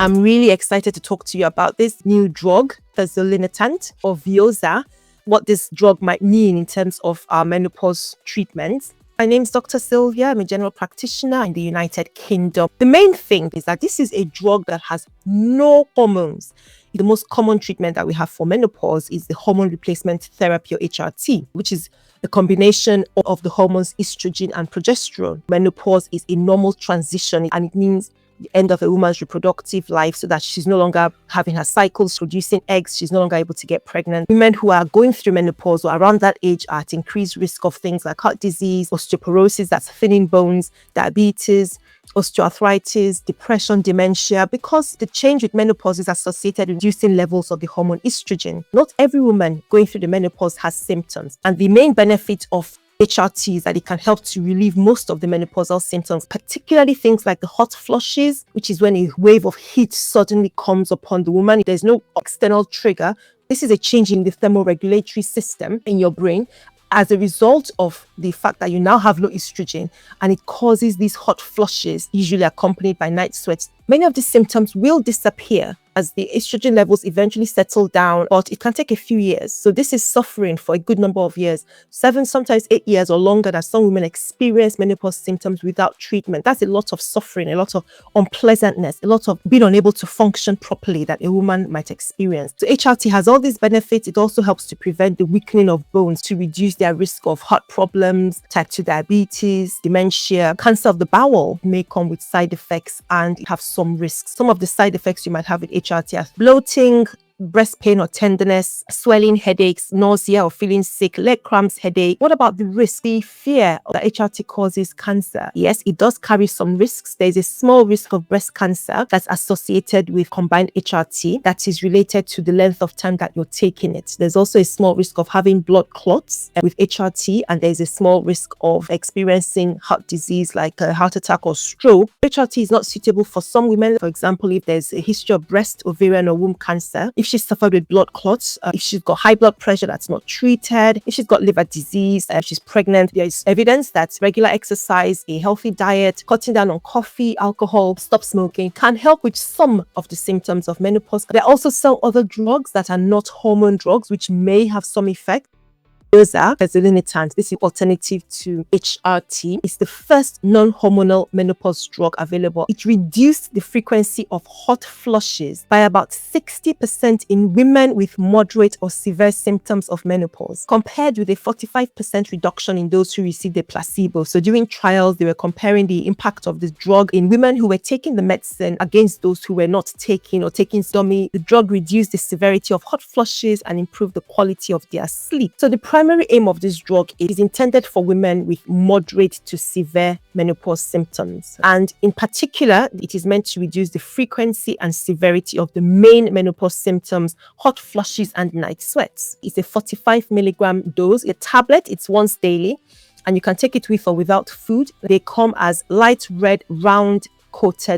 I'm really excited to talk to you about this new drug, Fezolinetant or Veozah, what this drug might mean in terms of our menopause treatments. My name is Dr. Sylvia. I'm a general practitioner in the United Kingdom. The main thing is that this is a drug that has no hormones. The most common treatment that we have for menopause is the hormone replacement therapy or HRT, which is a combination of the hormones estrogen and progesterone. Menopause is a normal transition and it means the end of a woman's reproductive life so that she's no longer having her cycles, producing eggs, she's no longer able to get pregnant. Women who are going through menopause or around that age are at increased risk of things like heart disease, osteoporosis, that's thinning bones, diabetes, osteoarthritis, depression, dementia, because the change with menopause is associated with reducing levels of the hormone estrogen. Not every woman going through the menopause has symptoms, and the main benefit of HRT is that it can help to relieve most of the menopausal symptoms, particularly things like the hot flushes, which is when a wave of heat suddenly comes upon the woman. There's no external trigger. This is a change in the thermoregulatory system in your brain as a result of the fact that you now have low estrogen, and it causes these hot flushes, usually accompanied by night sweats. Many of these symptoms will disappear as the estrogen levels eventually settle down, but it can take a few years. So this is suffering for a good number of years, 7, sometimes 8 years or longer, that some women experience menopause symptoms without treatment. That's a lot of suffering, a lot of unpleasantness, a lot of being unable to function properly that a woman might experience. So HRT has all these benefits. It also helps to prevent the weakening of bones, to reduce their risk of heart problems, type 2 diabetes, dementia. Cancer of the bowel may come with side effects and have some risks. Some of the side effects you might have with HRT are bloating, breast pain or tenderness, swelling, headaches, nausea or feeling sick, leg cramps, headache. What about the risk? The fear that HRT causes cancer. Yes, it does carry some risks. There's a small risk of breast cancer that's associated with combined HRT that is related to the length of time that you're taking it. There's also a small risk of having blood clots with HRT, and there's a small risk of experiencing heart disease like a heart attack or stroke. HRT is not suitable for some women. For example, if there's a history of breast, ovarian or womb cancer, if she's suffered with blood clots, if she's got high blood pressure that's not treated, if she's got liver disease, if she's pregnant, there is evidence that regular exercise, a healthy diet, cutting down on coffee, alcohol, stop smoking can help with some of the symptoms of menopause. There are also some other drugs that are not hormone drugs which may have some effect. Veozah, Fezolinetant, this is alternative to HRT. It's the first non-hormonal menopause drug available. It reduced the frequency of hot flushes by about 60% in women with moderate or severe symptoms of menopause, compared with a 45% reduction in those who received a placebo. So during trials, they were comparing the impact of this drug in women who were taking the medicine against those who were not taking or taking dummy. The drug reduced the severity of hot flushes and improved the quality of their sleep. So the primary aim of this drug is intended for women with moderate to severe menopause symptoms. And in particular, it is meant to reduce the frequency and severity of the main menopause symptoms, hot flushes and night sweats. It's a 45 milligram dose, a tablet. It's once daily, and you can take it with or without food. They come as light red, round,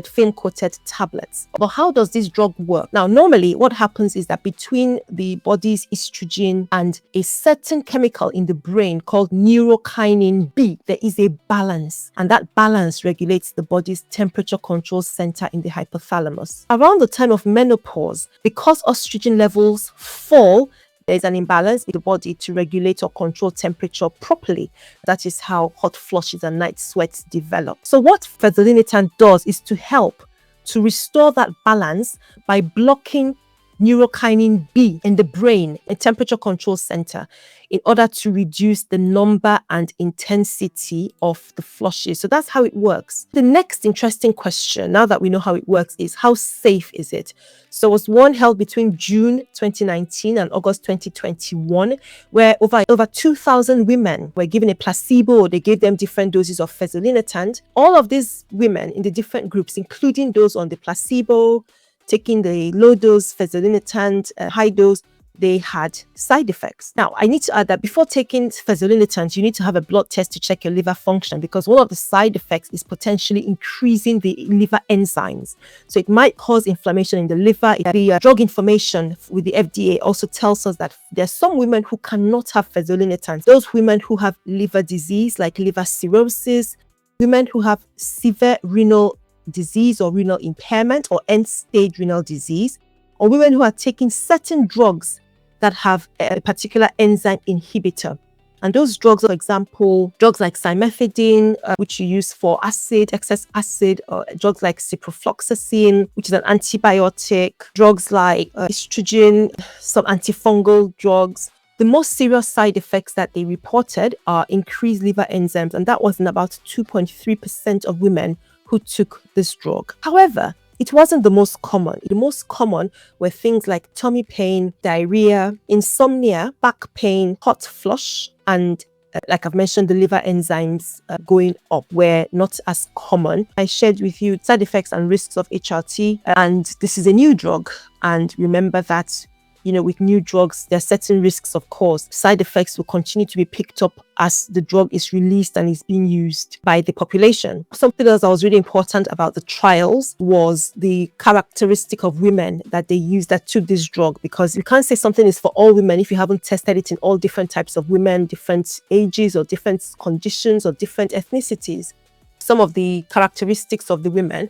film coated tablets. But how does this drug work? Now, normally what happens is that between the body's estrogen and a certain chemical in the brain called neurokinin B, there is a balance, and that balance regulates the body's temperature control center in the hypothalamus. Around the time of menopause, because estrogen levels fall, there's an imbalance in the body to regulate or control temperature properly. That is how hot flushes and night sweats develop. So what Fezolinetant does is to help to restore that balance by blocking neurokinin B in the brain, a temperature control center, in order to reduce the number and intensity of the flushes. So that's how it works. The next interesting question, now that we know how it works, is how safe is it? So it was one held between June 2019 and August 2021, where over 2,000 women were given a placebo, or they gave them different doses of Fezolinetant. All of these women in the different groups, including those on the placebo, taking the low dose Fezolinetant, high dose, they had side effects. Now, I need to add that before taking Fezolinetant, you need to have a blood test to check your liver function, because one of the side effects is potentially increasing the liver enzymes. So it might cause inflammation in the liver. The drug information with the FDA also tells us that there are some women who cannot have Fezolinetant. Those women who have liver disease like liver cirrhosis, women who have severe renal disease or renal impairment or end-stage renal disease, or women who are taking certain drugs that have a particular enzyme inhibitor. And those drugs, for example, drugs like simethicone, which you use for excess acid, or drugs like ciprofloxacin, which is an antibiotic, drugs like estrogen, some antifungal drugs. The most serious side effects that they reported are increased liver enzymes, and that was in about 2.3% of women who took this drug. However, it wasn't the most common. The most common were things like tummy pain, diarrhea, insomnia, back pain, hot flush, and like I've mentioned, the liver enzymes going up were not as common. I shared with you side effects and risks of HRT, and this is a new drug. And remember that, with new drugs, there are certain risks, of course. Side effects will continue to be picked up as the drug is released and is being used by the population. Something else that was really important about the trials was the characteristic of women that they used that took this drug, because you can't say something is for all women if you haven't tested it in all different types of women, different ages or different conditions or different ethnicities. Some of the characteristics of the women,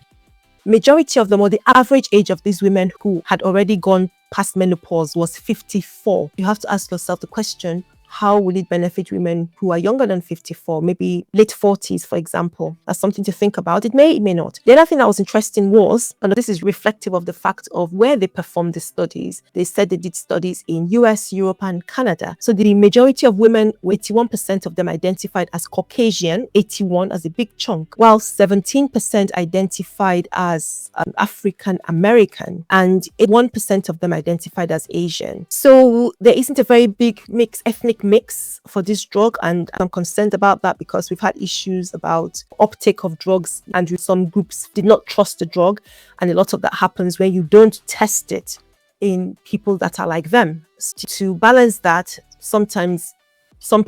majority of them, or the average age of these women who had already gone past menopause, was 54. You have to ask yourself the question, how will it benefit women who are younger than 54, maybe late 40s, for example? That's something to think about. It may not. The other thing that was interesting was, and this is reflective of the fact of where they performed the studies, they said they did studies in US, Europe, and Canada. So the majority of women, 81% of them identified as Caucasian, 81 as a big chunk, while 17% identified as African American, and 1% of them identified as Asian. So there isn't a very big ethnic mix for this drug, and I'm concerned about that because we've had issues about uptake of drugs, and some groups did not trust the drug, and a lot of that happens when you don't test it in people that are like them. To balance that, sometimes some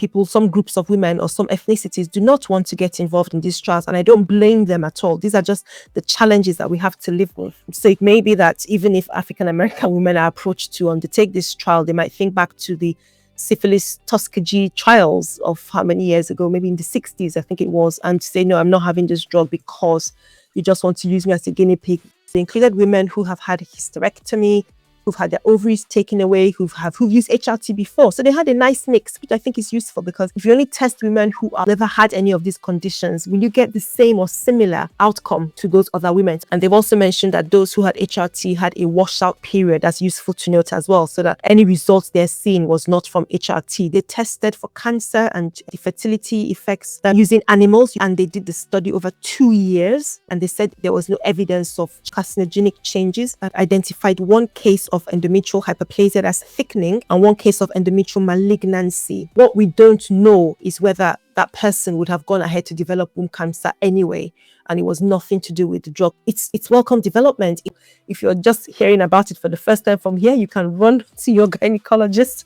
groups of women or some ethnicities do not want to get involved in these trials, and I don't blame them at all. These are just the challenges that we have to live with. So it may be that even if African American women are approached to undertake this trial, they might think back to the syphilis Tuskegee trials of how many years ago, maybe in the 60s, I think it was, and say, no, I'm not having this drug because you just want to use me as a guinea pig. They included women who have had hysterectomy, who've had their ovaries taken away, who've used HRT before. So they had a nice mix, which I think is useful, because if you only test women who have never had any of these conditions, will you get the same or similar outcome to those other women? And they've also mentioned that those who had HRT had a washout period. That's useful to note as well, so that any results they're seeing was not from HRT. They tested for cancer and the fertility effects using animals, and they did the study over 2 years, and they said there was no evidence of carcinogenic changes. That identified one case of endometrial hyperplasia, that's thickening, and one case of endometrial malignancy. What we don't know is whether that person would have gone ahead to develop womb cancer anyway, and it was nothing to do with the drug. It's welcome development. If you're just hearing about it for the first time from here, you can run to your gynecologist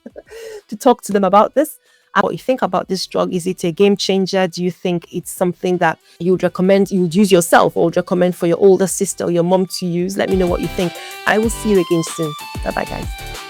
to talk to them about this. What you think about this drug? Is it a game changer? Do you think it's something that you would recommend you would use yourself, or would recommend for your older sister or your mom to use? Let me know what you think. I will see you again soon. Bye bye, guys.